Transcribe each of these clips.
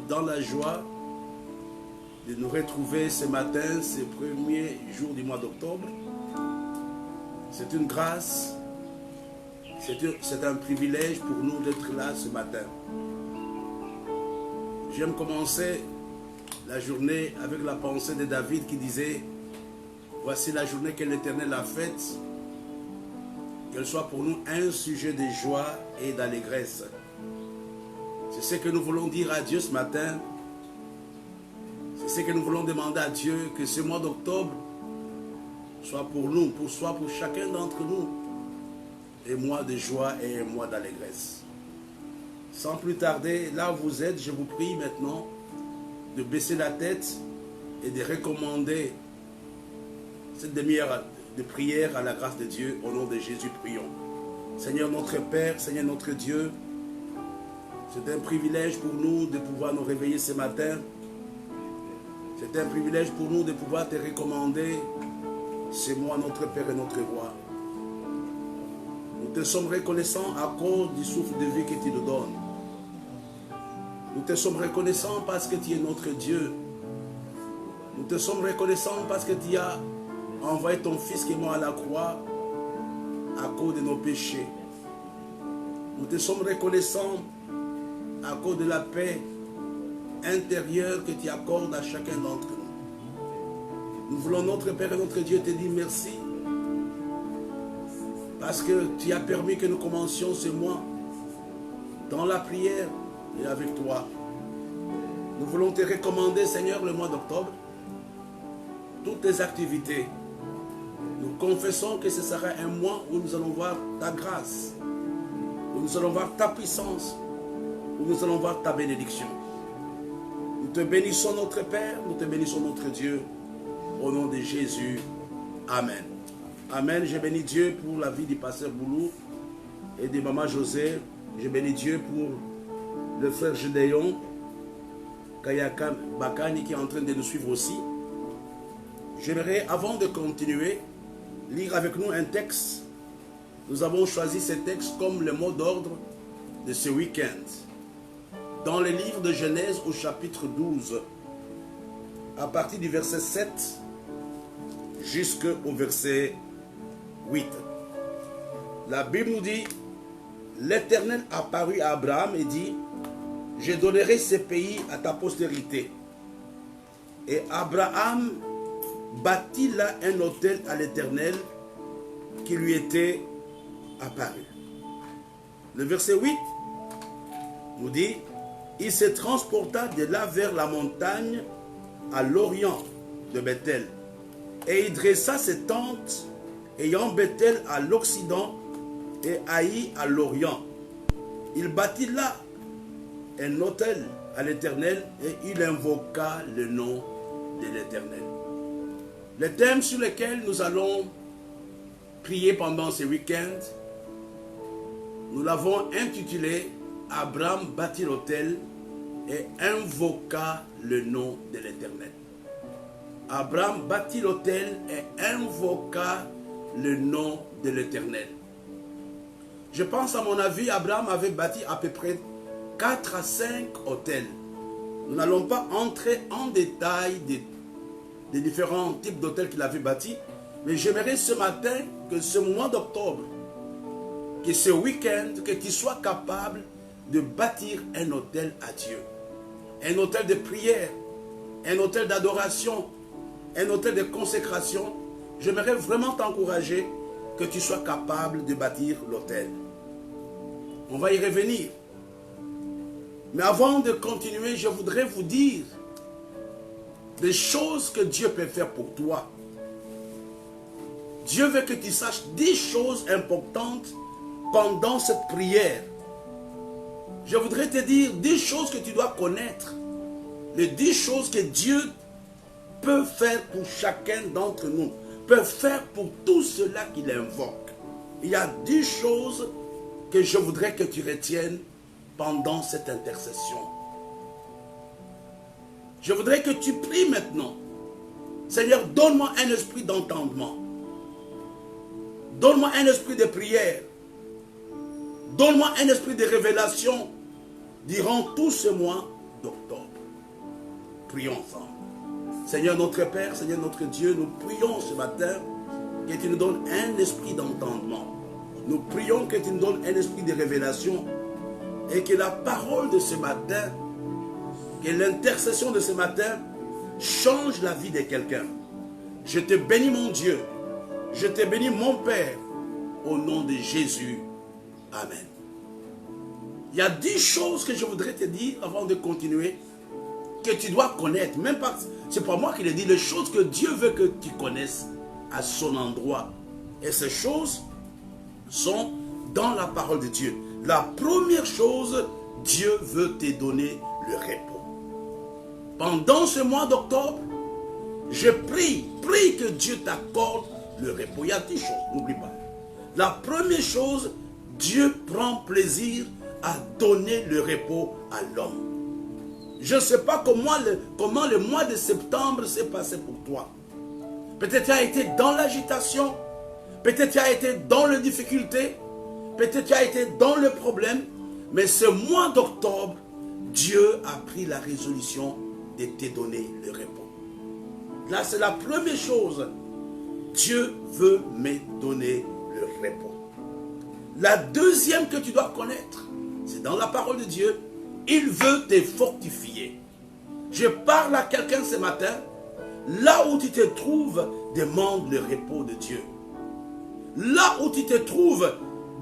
dans la joie de nous retrouver ce matin, ces premiers jours du mois d'octobre. C'est une grâce, c'est un privilège pour nous d'être là ce matin. J'aime commencer la journée avec la pensée de David qui disait: voici la journée que l'Éternel a faite, qu'elle soit pour nous un sujet de joie et d'allégresse. C'est ce que nous voulons dire à Dieu ce matin. C'est ce que nous voulons demander à Dieu, que ce mois d'octobre soit pour nous, soit pour chacun d'entre nous, un mois de joie et un mois d'allégresse. Sans plus tarder, là où vous êtes, je vous prie maintenant de baisser la tête et de recommander cette demi-heure de prière à la grâce de Dieu. Au nom de Jésus, prions. Seigneur notre Père, Seigneur notre Dieu, c'est un privilège pour nous de pouvoir nous réveiller ce matin. C'est un privilège pour nous de pouvoir te recommander. C'est moi, notre Père et notre Roi. Nous te sommes reconnaissants à cause du souffle de vie que tu nous donnes. Nous te sommes reconnaissants parce que tu es notre Dieu. Nous te sommes reconnaissants parce que tu as envoyé ton Fils qui est mort à la croix à cause de nos péchés. Nous te sommes reconnaissants à cause de la paix intérieure que tu accordes à chacun d'entre nous. Nous voulons, notre Père et notre Dieu, te dire merci parce que tu as permis que nous commencions ce mois dans la prière et avec toi. Nous voulons te recommander, Seigneur, le mois d'octobre, toutes tes activités. Nous confessons que ce sera un mois où nous allons voir ta grâce, où nous allons voir ta puissance, où nous allons voir ta bénédiction. Nous te bénissons, notre Père, nous te bénissons, notre Dieu, au nom de Jésus. Amen. Amen. Je bénis Dieu pour la vie du pasteur Boulou et de maman José. Je bénis Dieu pour le frère Gédéon Kayaka Bakani qui est en train de nous suivre aussi. J'aimerais, avant de continuer, lire avec nous un texte. Nous avons choisi ce texte comme le mot d'ordre de ce week-end. Dans le livre de Genèse au chapitre 12, à partir du verset 7 jusqu'au verset 8. La Bible nous dit: l'Éternel apparut à Abraham et dit: je donnerai ce pays à ta postérité. Et Abraham bâtit là un autel à l'Éternel qui lui était apparu. Le verset 8 nous dit: il se transporta de là vers la montagne à l'orient de Bethel. Et il dressa ses tentes, ayant Bethel à l'occident et Haï à l'orient. Il bâtit là un autel à l'Éternel et il invoqua le nom de l'Éternel. Le thème sur lequel nous allons prier pendant ce week-end, nous l'avons intitulé: Abraham bâtit l'autel et invoqua le nom de l'Éternel. Abraham bâtit l'autel et invoqua le nom de l'Éternel. Je pense, à mon avis, Abraham avait bâti à peu près 4 à 5 autels. Nous n'allons pas entrer en détail des différents types d'autels qu'il avait bâtis, mais j'aimerais ce matin que ce mois d'octobre, que ce week-end, que tu sois capable de bâtir un autel à Dieu. Un autel de prière, un autel d'adoration, un autel de consécration. J'aimerais vraiment t'encourager que tu sois capable de bâtir l'autel. On va y revenir. Mais avant de continuer, je voudrais vous dire des choses que Dieu peut faire pour toi. Dieu veut que tu saches 10 choses importantes pendant cette prière. Je voudrais te dire 10 choses que tu dois connaître. Les 10 choses que Dieu peut faire pour chacun d'entre nous. Peut faire pour tous ceux-là qui l'invoquent. Il y a 10 choses que je voudrais que tu retiennes pendant cette intercession. Je voudrais que tu pries maintenant. Seigneur, donne-moi un esprit d'entendement. Donne-moi un esprit de prière. Donne-moi un esprit de révélation durant tout ce mois d'octobre. Prions ensemble. Seigneur notre Père, Seigneur notre Dieu, nous prions ce matin que tu nous donnes un esprit d'entendement. Nous prions que tu nous donnes un esprit de révélation et que la parole de ce matin, que l'intercession de ce matin change la vie de quelqu'un. Je te bénis mon Dieu, je te bénis mon Père, au nom de Jésus. Amen. Il y a 10 choses que je voudrais te dire avant de continuer, que tu dois connaître. Même pas, c'est pas moi qui le dis, les choses que Dieu veut que tu connaisses à son endroit. Et ces choses sont dans la parole de Dieu. La première chose, Dieu veut te donner le repos. Pendant ce mois d'octobre, je prie que Dieu t'accorde le repos. Il y a 10 choses, n'oublie pas. La première chose, Dieu prend plaisir à donner le repos à l'homme. Je ne sais pas comment le mois de septembre s'est passé pour toi. Peut-être tu as été dans l'agitation, peut-être tu as été dans les difficultés, peut-être tu as été dans le problème, mais ce mois d'octobre, Dieu a pris la résolution de te donner le repos. Là, c'est la première chose. Dieu veut me donner le repos. La deuxième que tu dois connaître, c'est dans la parole de Dieu, il veut te fortifier. Je parle à quelqu'un ce matin, là où tu te trouves, demande le repos de Dieu. Là où tu te trouves,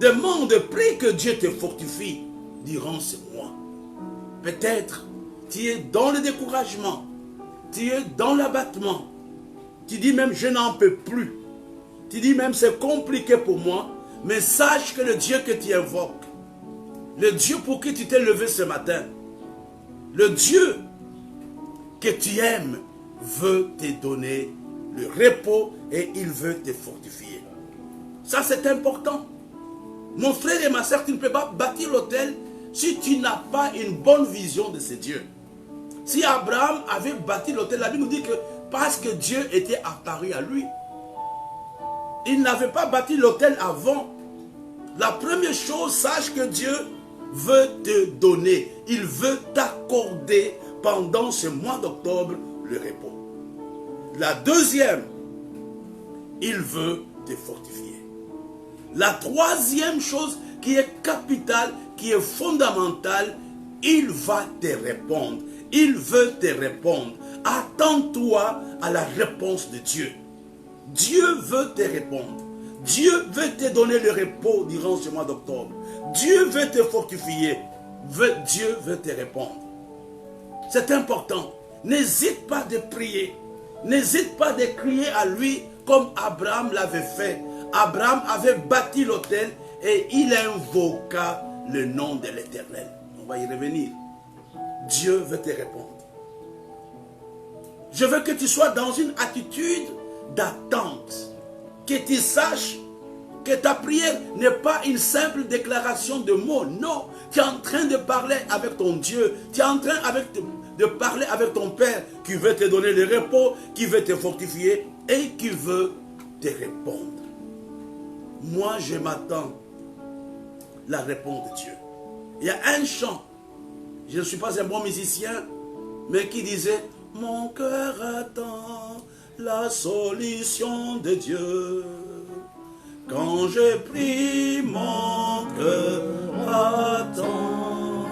demande, prie que Dieu te fortifie durant ce mois. Peut-être tu es dans le découragement, tu es dans l'abattement, tu dis même je n'en peux plus, tu dis même c'est compliqué pour moi, mais sache que le Dieu que tu invoques, le Dieu pour qui tu t'es levé ce matin, le Dieu que tu aimes veut te donner le repos et il veut te fortifier. Ça c'est important. Mon frère et ma soeur, tu ne peux pas bâtir l'autel si tu n'as pas une bonne vision de ce Dieu. Si Abraham avait bâti l'autel, la Bible nous dit que parce que Dieu était apparu à lui, il n'avait pas bâti l'autel avant. La première chose, sache que Dieu veut te donner, il veut t'accorder pendant ce mois d'octobre le repos. La deuxième, il veut te fortifier. La troisième chose qui est capitale, qui est fondamentale, il va te répondre. Il veut te répondre. Attends-toi à la réponse de Dieu. Dieu veut te répondre. Dieu veut te donner le repos durant ce mois d'octobre. Dieu veut te fortifier. Dieu veut te répondre. C'est important. N'hésite pas de prier. N'hésite pas de crier à lui comme Abraham l'avait fait. Abraham avait bâti l'autel et il invoqua le nom de l'Éternel. On va y revenir. Dieu veut te répondre. Je veux que tu sois dans une attitude d'attente. Que tu saches que ta prière n'est pas une simple déclaration de mots. Non, tu es en train de parler avec ton Dieu. Tu es en train de parler avec ton Père qui veut te donner le repos, qui veut te fortifier et qui veut te répondre. Moi, je m'attends à la réponse de Dieu. Il y a un chant, je ne suis pas un bon musicien, mais qui disait « Mon cœur attend la solution de Dieu. Quand je prie, mon cœur attend.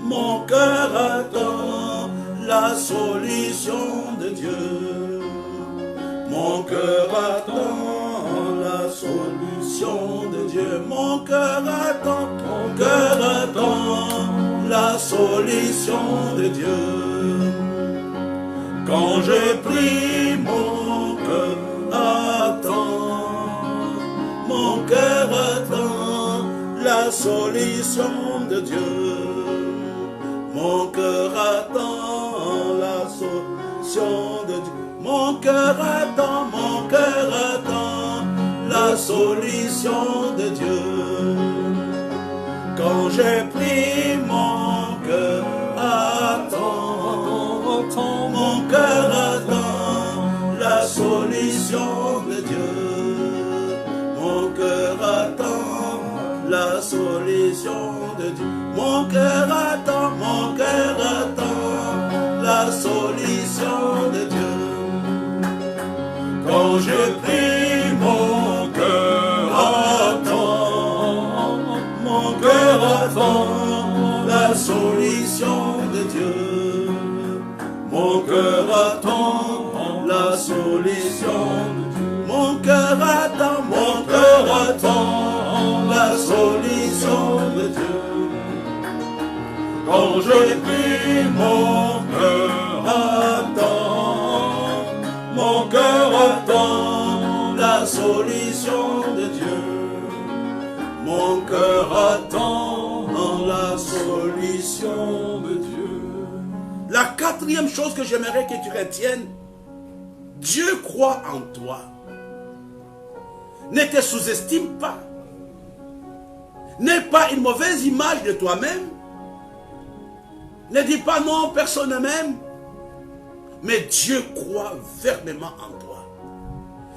Mon cœur attend la solution de Dieu. Mon cœur attend la solution de Dieu. Mon cœur attend la solution de Dieu. Quand je prie, mon cœur attend. Mon cœur attend la solution de Dieu. Mon cœur attend la solution de Dieu. Mon cœur attend la solution de Dieu. Quand je prie, mon cœur attend. Mon cœur attend la solution de Dieu. Mon cœur attend la solution de Dieu. Mon cœur attend la la solution de Dieu. Quand je prie, mon cœur attend, mon cœur attend la solution de Dieu. Mon cœur attend la solution de Dieu. Mon cœur attend la solution de Dieu. Quand je prie, mon cœur attend la solution de Dieu. Mon cœur attend la solution de Dieu. La quatrième chose que j'aimerais que tu retiennes, Dieu croit en toi. Ne te sous-estime pas. N'aie pas une mauvaise image de toi-même. Ne dis pas non, personne ne m'aime. Mais Dieu croit fermement en toi.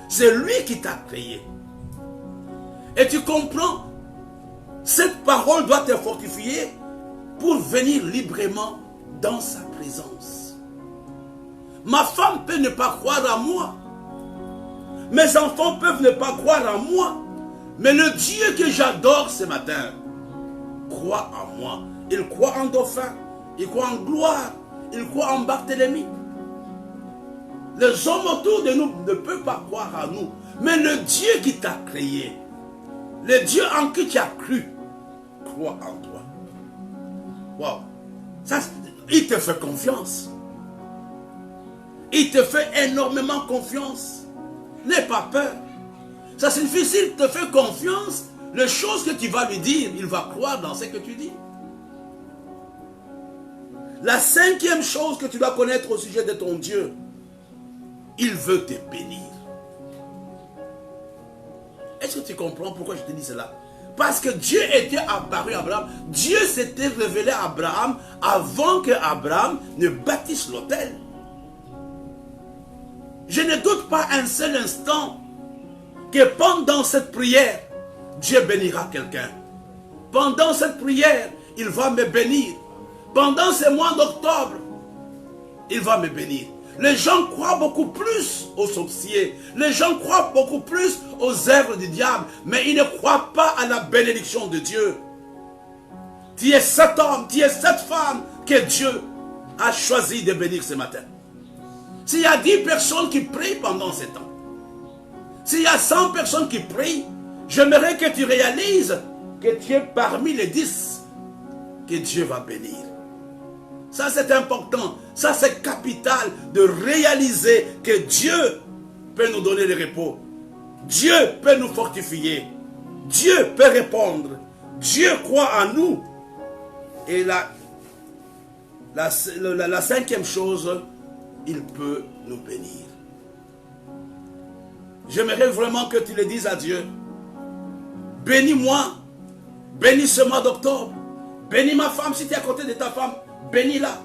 C'est lui qui t'a créé. Et tu comprends, cette parole doit te fortifier pour venir librement dans sa présence. Ma femme peut ne pas croire en moi. Mes enfants peuvent ne pas croire en moi. Mais le Dieu que j'adore ce matin croit en moi. Il croit en Dauphin. Il croit en Gloire. Il croit en Barthélemy. Les hommes autour de nous ne peuvent pas croire en nous. Mais le Dieu qui t'a créé, le Dieu en qui tu as cru, croit en toi. Wow. Ça, il te fait confiance. Il te fait énormément confiance. N'aie pas peur. Ça signifie s'il te fait confiance, les choses que tu vas lui dire, il va croire dans ce que tu dis. La cinquième chose que tu dois connaître au sujet de ton Dieu, il veut te bénir. Est-ce que tu comprends pourquoi je te dis cela? Parce que Dieu était apparu à Abraham. Dieu s'était révélé à Abraham avant que Abraham ne bâtisse l'autel. Je ne doute pas un seul instant que pendant cette prière, Dieu bénira quelqu'un. Pendant cette prière, il va me bénir. Pendant ce mois d'octobre, il va me bénir. Les gens croient beaucoup plus aux sorciers. Les gens croient beaucoup plus aux œuvres du diable. Mais ils ne croient pas à la bénédiction de Dieu. Tu es cet homme, tu es cette femme que Dieu a choisi de bénir ce matin. S'il y a 10 personnes qui prient pendant ce temps, s'il y a 100 personnes qui prient, j'aimerais que tu réalises que tu es parmi les 10 que Dieu va bénir. Ça c'est important, ça c'est capital de réaliser que Dieu peut nous donner le repos. Dieu peut nous fortifier. Dieu peut répondre. Dieu croit en nous. Et la cinquième chose, il peut nous bénir. J'aimerais vraiment que tu le dises à Dieu. Bénis-moi. Bénis ce mois d'octobre. Bénis ma femme si tu es à côté de ta femme. Bénis-la.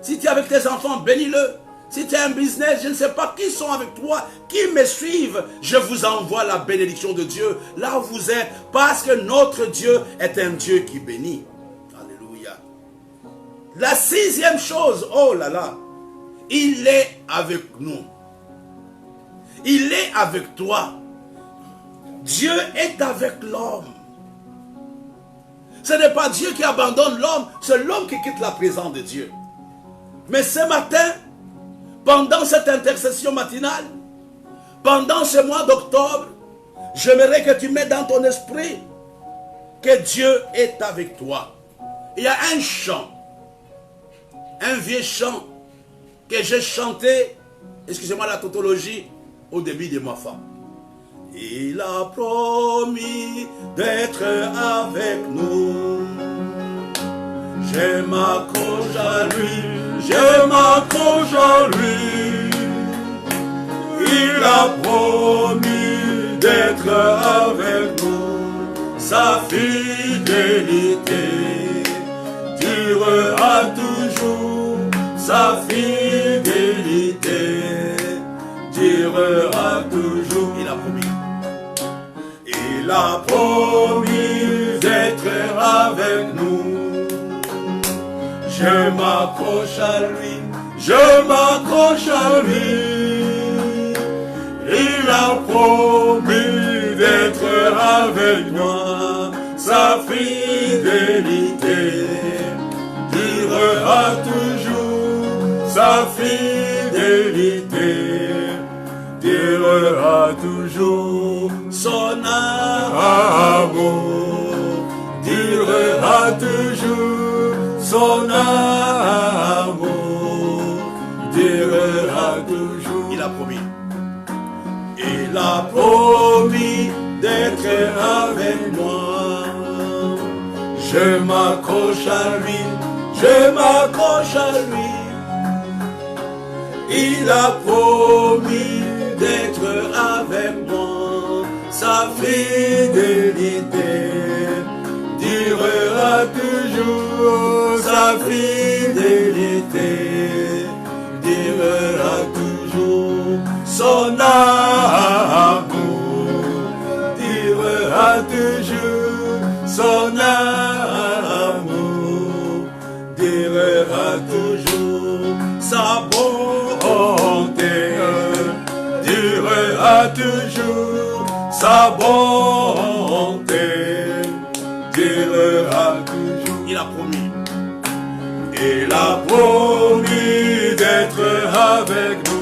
Si tu es avec tes enfants, bénis-le. Si tu as un business, je ne sais pas qui sont avec toi, qui me suivent, je vous envoie la bénédiction de Dieu là où vous êtes, parce que notre Dieu est un Dieu qui bénit. Alléluia. La sixième chose, oh là là, il est avec nous. Il est avec toi. Dieu est avec l'homme. Ce n'est pas Dieu qui abandonne l'homme, c'est l'homme qui quitte la présence de Dieu. Mais ce matin, pendant cette intercession matinale, pendant ce mois d'octobre, j'aimerais que tu mettes dans ton esprit que Dieu est avec toi. Il y a un chant, un vieux chant que j'ai chanté, excusez-moi la tautologie, au début de ma femme. Il a promis d'être avec nous. Je m'accroche à lui, je m'accroche à lui. Il a promis d'être avec nous. Sa fidélité durera toujours. Sa fidélité durera toujours. Il a promis. Il a promis d'être avec nous. Je m'accroche à lui, je m'accroche à lui. Il a promis d'être avec moi, sa fidélité durera toujours, sa fidélité durera toujours, son amour durera toujours, son amour durera toujours. Il a promis. Il a promis d'être avec moi. Je m'accroche à lui, je m'accroche à lui. Il a promis d'être avec moi. Sa fidélité durera toujours. Sa fidélité durera toujours. Son amour durera toujours. Son amour durera toujours. Sa bonté durera toujours. Sa bonté durera toujours. Il a promis. Il a promis d'être avec nous.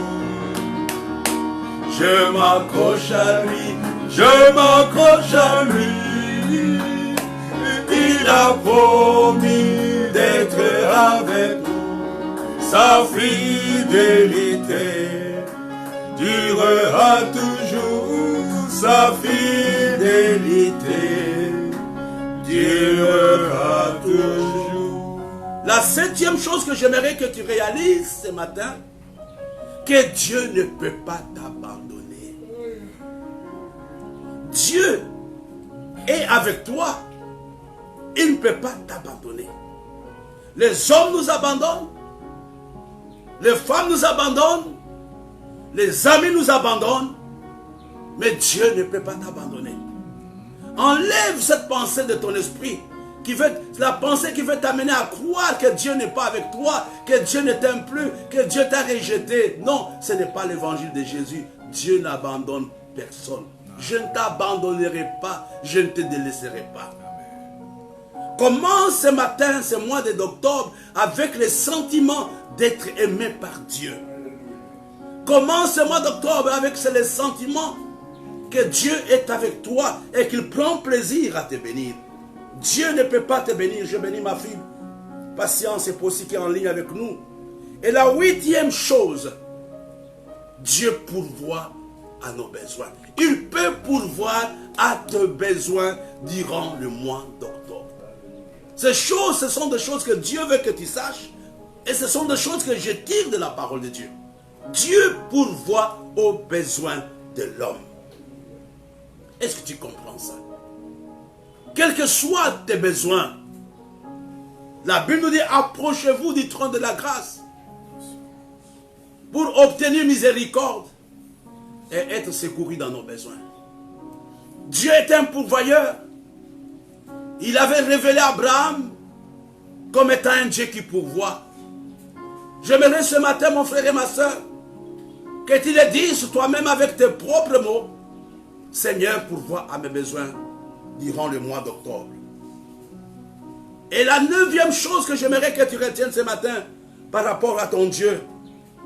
Je m'accroche à lui, je m'accroche à lui. Il a promis d'être avec nous. Sa fidélité durera toujours. Sa fidélité durera toujours. La 7e chose que j'aimerais que tu réalises ce matin, que Dieu ne peut pas t'abandonner. Dieu est avec toi. Il ne peut pas t'abandonner. Les hommes nous abandonnent. Les femmes nous abandonnent. Les amis nous abandonnent. Mais Dieu ne peut pas t'abandonner. Enlève cette pensée de ton esprit. La pensée qui veut t'amener à croire que Dieu n'est pas avec toi, que Dieu ne t'aime plus, que Dieu t'a rejeté. Non, ce n'est pas l'évangile de Jésus. Dieu n'abandonne personne. Je ne t'abandonnerai pas, je ne te délaisserai pas. Commence ce matin, ce mois d'octobre, avec le sentiment d'être aimé par Dieu. Commence ce mois d'octobre avec le sentiment que Dieu est avec toi et qu'il prend plaisir à te bénir. Dieu ne peut pas te bénir. Je bénis ma fille. Patience et Possi qui est en ligne avec nous. Et la 8e chose, Dieu pourvoit à nos besoins. Il peut pourvoir à tes besoins durant le mois d'octobre. Ces choses, ce sont des choses que Dieu veut que tu saches. Et ce sont des choses que je tire de la parole de Dieu. Dieu pourvoit aux besoins de l'homme. Est-ce que tu comprends ça? Quels que soient tes besoins, la Bible nous dit, approchez-vous du trône de la grâce pour obtenir miséricorde et être secouru dans nos besoins. Dieu est un pourvoyeur. Il avait révélé Abraham comme étant un Dieu qui pourvoit. J'aimerais ce matin, mon frère et ma soeur, que tu le dises toi-même avec tes propres mots. Seigneur, pourvois à mes besoins durant le mois d'octobre. Et la 9e chose que j'aimerais que tu retiennes ce matin par rapport à ton Dieu,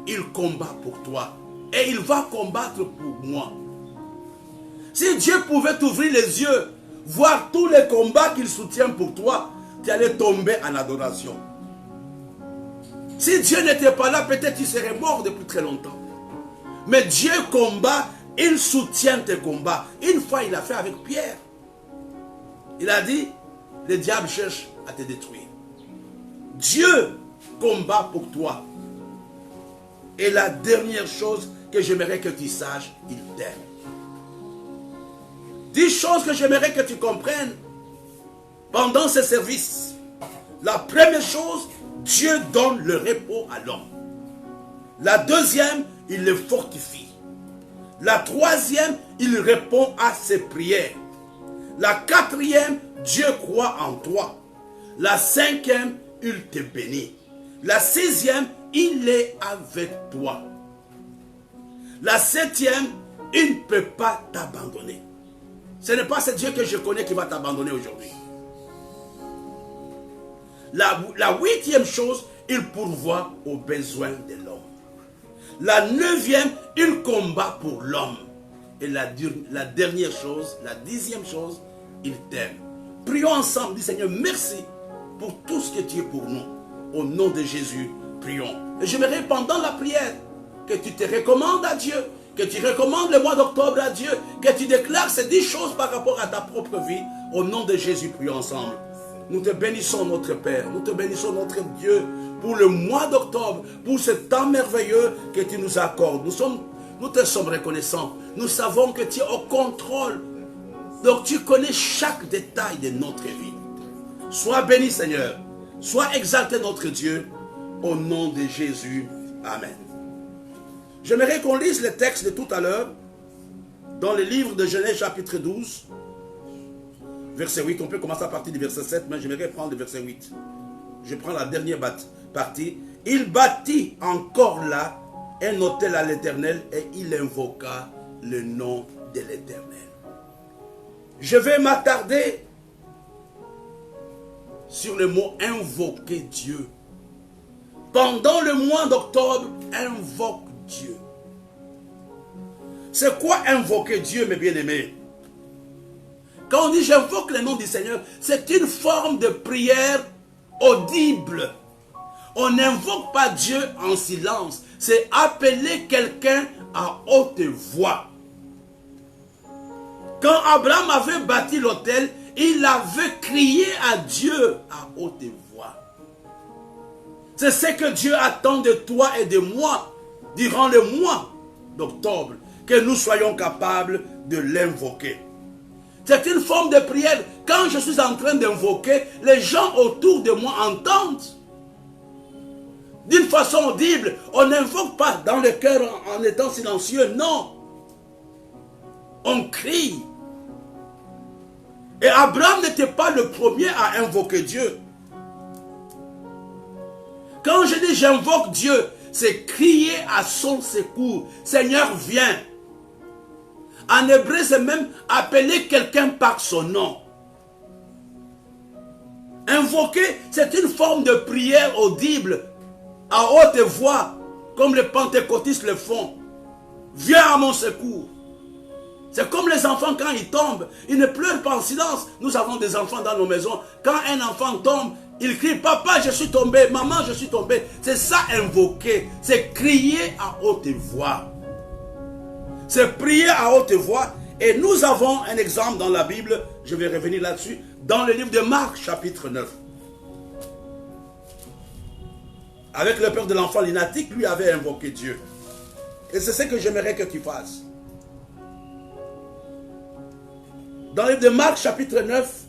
il combat pour toi et il va combattre pour moi. Si Dieu pouvait t'ouvrir les yeux, voir tous les combats qu'il soutient pour toi, tu allais tomber en adoration. Si Dieu n'était pas là, peut-être tu serais mort depuis très longtemps. Mais Dieu combat, il soutient tes combats. Une fois, il a fait avec Pierre. Il a dit, le diable cherche à te détruire. Dieu combat pour toi. Et la dernière chose que j'aimerais que tu saches, il t'aime. 10 choses que j'aimerais que tu comprennes pendant ce service. La première chose, Dieu donne le repos à l'homme. La deuxième, il le fortifie. La troisième, il répond à ses prières. La quatrième, Dieu croit en toi. La cinquième, il te bénit. La sixième, il est avec toi. La septième, il ne peut pas t'abandonner. Ce n'est pas ce Dieu que je connais qui va t'abandonner aujourd'hui. La huitième chose, il pourvoit aux besoins de l'homme. La neuvième, il combat pour l'homme. Et la dernière chose, la dixième chose, il t'aime. Prions ensemble, dis Seigneur, merci pour tout ce que tu es pour nous. Au nom de Jésus, prions. Et j'aimerais pendant la prière que tu te recommandes à Dieu, que tu recommandes le mois d'octobre à Dieu, que tu déclares ces 10 choses par rapport à ta propre vie. Au nom de Jésus, prions ensemble. Nous te bénissons notre Père, nous te bénissons notre Dieu pour le mois d'octobre, pour ce temps merveilleux que tu nous accordes. Nous te sommes reconnaissants. Nous savons que tu es au contrôle. Donc tu connais chaque détail de notre vie. Sois béni Seigneur, sois exalté notre Dieu, au nom de Jésus. Amen. J'aimerais qu'on lise le texte de tout à l'heure, dans le livre de Genèse chapitre 12, verset 8. On peut commencer à partir du verset 7, mais j'aimerais prendre le verset 8. Je prends la dernière partie. Il bâtit encore là un autel à l'Éternel et il invoqua le nom de l'Éternel. Je vais m'attarder sur le mot invoquer Dieu. Pendant le mois d'octobre, invoque Dieu. C'est quoi invoquer Dieu, mes bien-aimés? Quand on dit j'invoque le nom du Seigneur, c'est une forme de prière audible. On n'invoque pas Dieu en silence. C'est appeler quelqu'un à haute voix. Quand Abraham avait bâti l'autel, il avait crié à Dieu à haute voix. C'est ce que Dieu attend de toi et de moi durant le mois d'octobre, que nous soyons capables de l'invoquer. C'est une forme de prière. Quand je suis en train d'invoquer, les gens autour de moi entendent. D'une façon audible, on n'invoque pas dans le cœur en étant silencieux, non. On crie. Et Abraham n'était pas le premier à invoquer Dieu. Quand je dis j'invoque Dieu, c'est crier à son secours. Seigneur, viens. En hébreu, c'est même appeler quelqu'un par son nom. Invoquer, c'est une forme de prière audible, à haute voix, comme les pentecôtistes le font. Viens à mon secours. C'est comme les enfants quand ils tombent, ils ne pleurent pas en silence. Nous avons des enfants dans nos maisons. Quand un enfant tombe, il crie, papa, je suis tombé, maman, je suis tombé. C'est ça invoquer, c'est crier à haute voix. C'est prier à haute voix. Et nous avons un exemple dans la Bible, je vais revenir là-dessus, dans le livre de Marc, chapitre 9. Avec le père de l'enfant lunatique, lui avait invoqué Dieu. Et c'est ce que j'aimerais que tu fasses. Dans le livre de Marc, chapitre 9,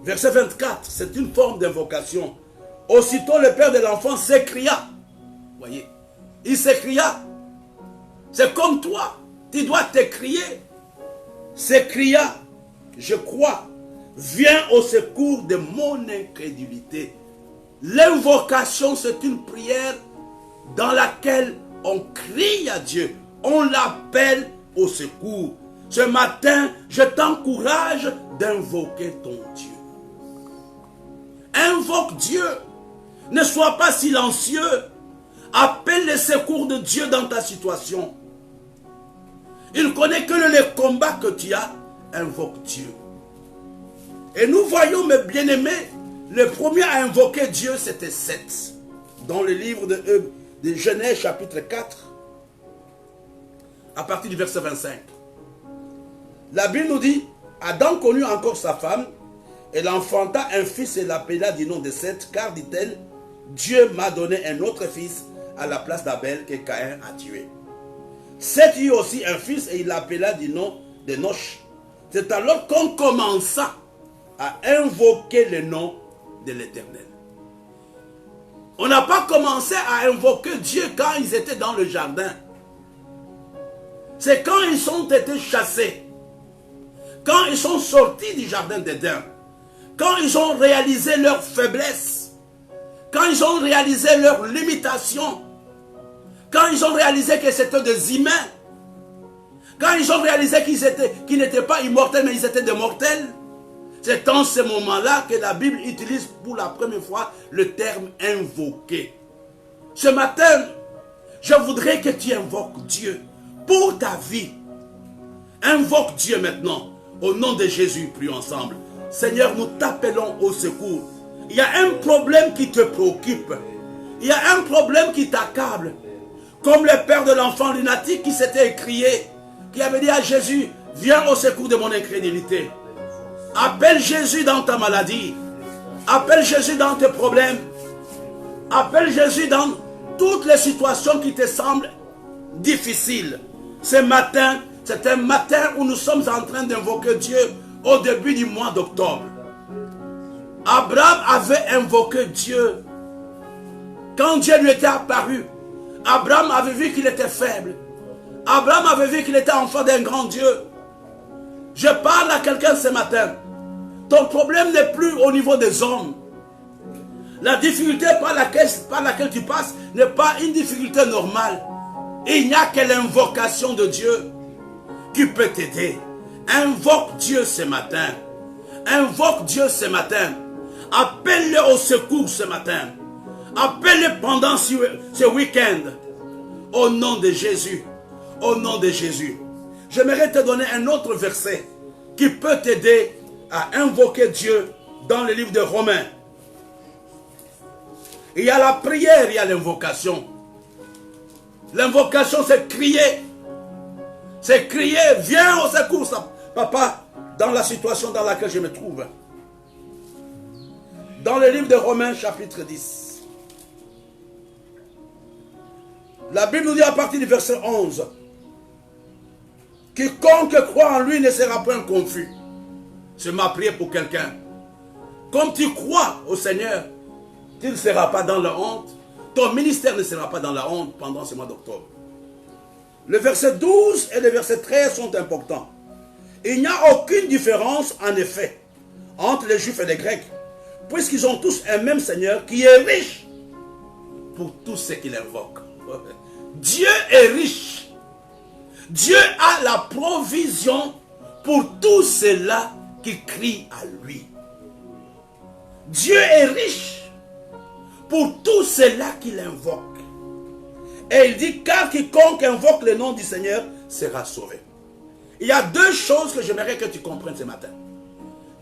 verset 24, c'est une forme d'invocation. Aussitôt, le père de l'enfant s'écria. Voyez, il s'écria. C'est comme toi, tu dois t'écrier. S'écria, je crois, viens au secours de mon incrédulité. L'invocation, c'est une prière dans laquelle on crie à Dieu. On l'appelle au secours. Ce matin, je t'encourage d'invoquer ton Dieu. Invoque Dieu. Ne sois pas silencieux. Appelle le secours de Dieu dans ta situation. Il connaît que le combat que tu as. Invoque Dieu. Et nous voyons, mes bien-aimés, le premier à invoquer Dieu, c'était Seth. Dans le livre de Genèse, chapitre 4, à partir du verset 25. La Bible nous dit, Adam connut encore sa femme, elle enfanta un fils et l'appela du nom de Seth, car, dit-elle, Dieu m'a donné un autre fils à la place d'Abel que Caïn a tué. Seth eut aussi un fils et il l'appela du nom de Noch. C'est alors qu'on commença à invoquer le nom de l'Éternel. On n'a pas commencé à invoquer Dieu quand ils étaient dans le jardin. C'est quand ils ont été chassés, quand ils sont sortis du jardin d'Éden, quand ils ont réalisé leur faiblesse, quand ils ont réalisé leur limitation, quand ils ont réalisé que c'était des humains, quand ils ont réalisé qu'ils n'étaient pas immortels, mais ils étaient des mortels, c'est dans ce moment-là que la Bible utilise pour la première fois le terme invoquer. Ce matin, je voudrais que tu invoques Dieu pour ta vie. Invoque Dieu maintenant. Au nom de Jésus, prions ensemble. Seigneur, nous t'appelons au secours. Il y a un problème qui te préoccupe. Il y a un problème qui t'accable. Comme le père de l'enfant lunatique qui s'était écrié, qui avait dit à Jésus, viens au secours de mon incrédulité. Appelle Jésus dans ta maladie. Appelle Jésus dans tes problèmes. Appelle Jésus dans toutes les situations qui te semblent difficiles. Ce matin, c'est un matin où nous sommes en train d'invoquer Dieu au début du mois d'octobre. Abraham avait invoqué Dieu. Quand Dieu lui était apparu, Abraham avait vu qu'il était faible. Abraham avait vu qu'il était enfant d'un grand Dieu. Je parle à quelqu'un ce matin. Ton problème n'est plus au niveau des hommes. La difficulté par laquelle tu passes n'est pas une difficulté normale. Il n'y a que l'invocation de Dieu qui peut t'aider. Invoque Dieu ce matin. Invoque Dieu ce matin. Appelle-le au secours ce matin. Appelle-le pendant ce week-end. Au nom de Jésus. Au nom de Jésus. J'aimerais te donner un autre verset qui peut t'aider à invoquer Dieu dans le livre de Romains. Il y a la prière, il y a l'invocation. L'invocation, c'est crier. C'est crier, viens au secours, papa, dans la situation dans laquelle je me trouve. Dans le livre de Romains, chapitre 10. La Bible nous dit à partir du verset 11. Quiconque croit en lui ne sera point confus. C'est ma prière pour quelqu'un. Comme tu crois au Seigneur, tu ne seras pas dans la honte. Ton ministère ne sera pas dans la honte pendant ce mois d'octobre. Le verset 12 et le verset 13 sont importants. Il n'y a aucune différence, en effet, entre les Juifs et les Grecs, puisqu'ils ont tous un même Seigneur qui est riche pour tous ceux qui l'invoquent. Dieu est riche. Dieu a la provision pour tous ceux-là qui crient à lui. Dieu est riche pour tous ceux-là qui l'invoquent. Et il dit, car quiconque invoque le nom du Seigneur sera sauvé. Il y a deux choses que j'aimerais que tu comprennes ce matin.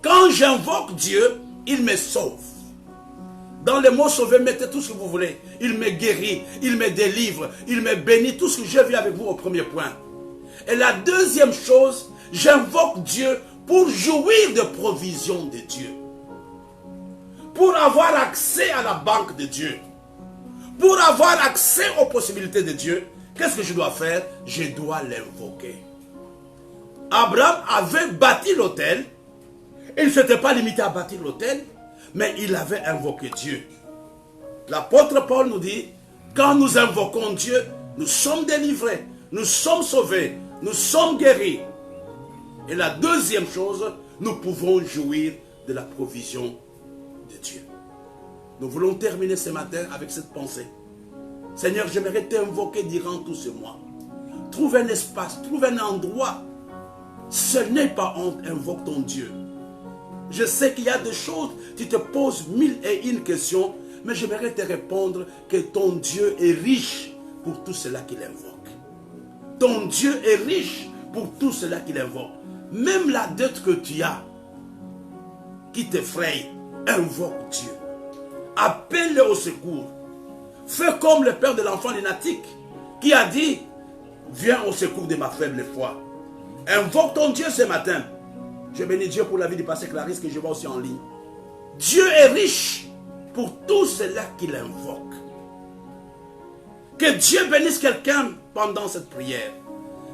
Quand j'invoque Dieu, il me sauve. Dans le mot sauver, mettez tout ce que vous voulez. Il me guérit, il me délivre, il me bénit. Tout ce que j'ai vu avec vous au premier point. Et la deuxième chose, j'invoque Dieu pour jouir de provisions de Dieu. Pour avoir accès à la banque de Dieu. Pour avoir accès aux possibilités de Dieu, qu'est-ce que je dois faire? Je dois l'invoquer. Abraham avait bâti l'autel. Il ne s'était pas limité à bâtir l'autel, mais il avait invoqué Dieu. L'apôtre Paul nous dit, quand nous invoquons Dieu, nous sommes délivrés, nous sommes sauvés, nous sommes guéris. Et la deuxième chose, nous pouvons jouir de la provision de Dieu. Nous voulons terminer ce matin avec cette pensée. Seigneur, j'aimerais t'invoquer durant tout ce mois. Trouve un espace, trouve un endroit. Ce n'est pas honte, invoque ton Dieu. Je sais qu'il y a des choses, tu te poses 1001 questions, mais j'aimerais te répondre que ton Dieu est riche pour tout cela qui l'invoque. Ton Dieu est riche pour tout cela qui l'invoque. Même la dette que tu as, qui t'effraie, invoque Dieu. Appelle-le au secours. Fais comme le père de l'enfant lunatique qui a dit, viens au secours de ma faible foi. Invoque ton Dieu ce matin. Je bénis Dieu pour la vie du pasteur Clarisse que je vois aussi en ligne. Dieu est riche pour tout cela qui l'invoque. Que Dieu bénisse quelqu'un pendant cette prière.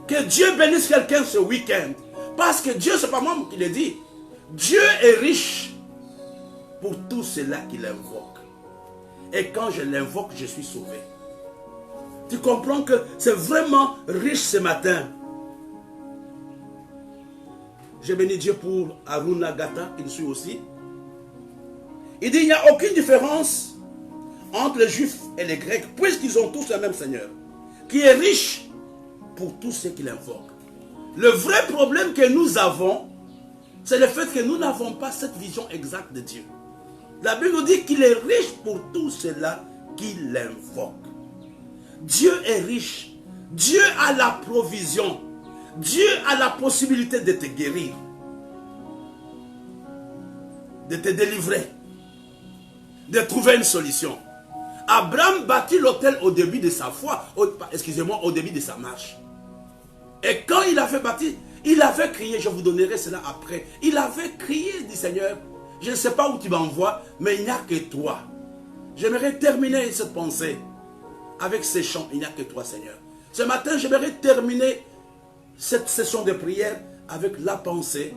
Que Dieu bénisse quelqu'un ce week-end. Parce que Dieu, ce n'est pas moi qui le dit. Dieu est riche pour tout cela qui l'invoque. Et quand je l'invoque, je suis sauvé. Tu comprends que c'est vraiment riche ce matin. Je bénis Dieu pour Aruna Gata, qui nous suit aussi. Il dit, il n'y a aucune différence entre les Juifs et les Grecs, puisqu'ils ont tous le même Seigneur, qui est riche pour tous ceux qui l'invoquent. Le vrai problème que nous avons, c'est le fait que nous n'avons pas cette vision exacte de Dieu. La Bible nous dit qu'il est riche pour tous ceux-là qui l'invoquent. Dieu est riche. Dieu a la provision. Dieu a la possibilité de te guérir, de te délivrer, de trouver une solution. Abraham bâtit l'autel au début de sa foi, au début de sa marche. Et quand il avait bâti, il avait crié, je vous donnerai cela après. Il avait crié, dit Seigneur, je ne sais pas où tu m'envoies, mais il n'y a que toi. J'aimerais terminer cette pensée avec ces chants, il n'y a que toi Seigneur. Ce matin, j'aimerais terminer cette session de prière avec la pensée,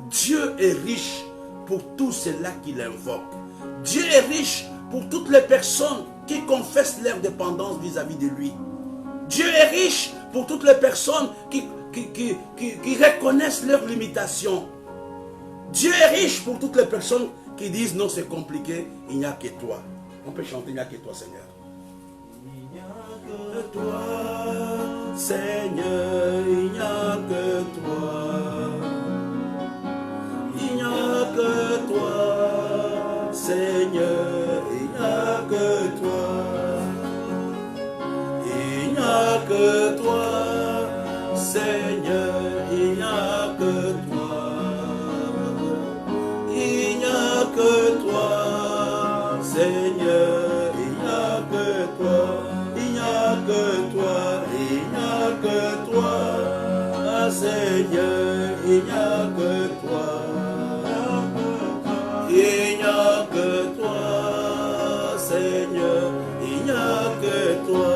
Dieu est riche pour tous ceux-là qui l'invoquent. Dieu est riche pour toutes les personnes qui confessent leur dépendance vis-à-vis de lui. Dieu est riche pour toutes les personnes qui reconnaissent leurs limitations. Dieu est riche pour toutes les personnes qui disent non, c'est compliqué, il n'y a que toi. On peut chanter, il n'y a que toi Seigneur. Il n'y a que toi, Seigneur, il n'y a que toi. Il n'y a que toi, Seigneur, il n'y a que toi. Il n'y a que toi, Seigneur, il n'y a que toi. Il n'y a que toi, Seigneur, il n'y a que toi. Il n'y a que toi, il n'y a que toi, Seigneur, il n'y a que toi. Il n'y a que toi, Seigneur, il n'y a que toi.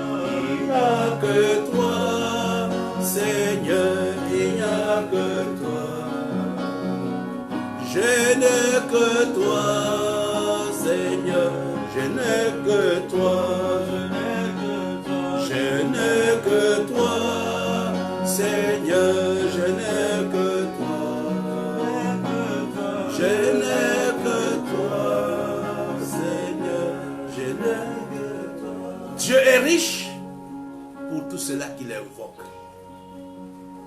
Il n'y a que toi, Seigneur, il n'y a que toi. Je n'ai que toi, Seigneur, je n'ai que toi. Je n'ai que toi, Seigneur, je n'ai que toi. Je n'ai que toi, Seigneur, je n'ai que toi. Dieu est riche pour tous ceux-là qui l'invoquent.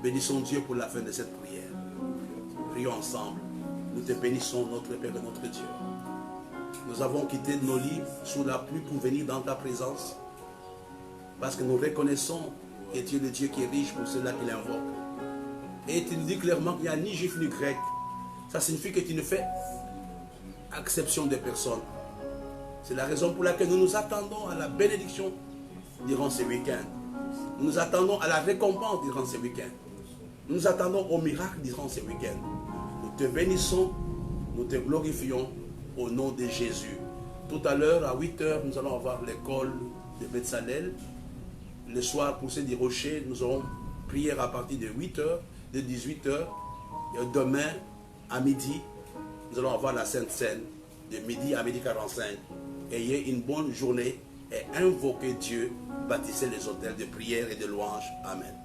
Bénissons Dieu pour la fin de cette prière. Prions ensemble. Nous te bénissons, notre Père et notre Dieu. Nous avons quitté nos lits sous la pluie pour venir dans ta présence. Parce que nous reconnaissons que tu es le Dieu qui est riche pour ceux-là qui l'invoquent. Et tu nous dis clairement qu'il n'y a ni juif ni grec. Ça signifie que tu ne fais exception des personnes. C'est la raison pour laquelle nous nous attendons à la bénédiction durant ce week-end. Nous nous attendons à la récompense durant ce week-end. Nous nous attendons au miracle durant ce week-end. Nous te bénissons, nous te glorifions au nom de Jésus. Tout à l'heure, à 8 h, nous allons avoir l'école de Betsalel. Le soir, pour ceux du Rocher, nous aurons prière à partir de 8 h, de 18 h. Et demain, à midi, nous allons avoir la Sainte Seine de midi à midi 45. Ayez une bonne journée et invoquez Dieu, bâtissez les hôtels de prière et de louange. Amen.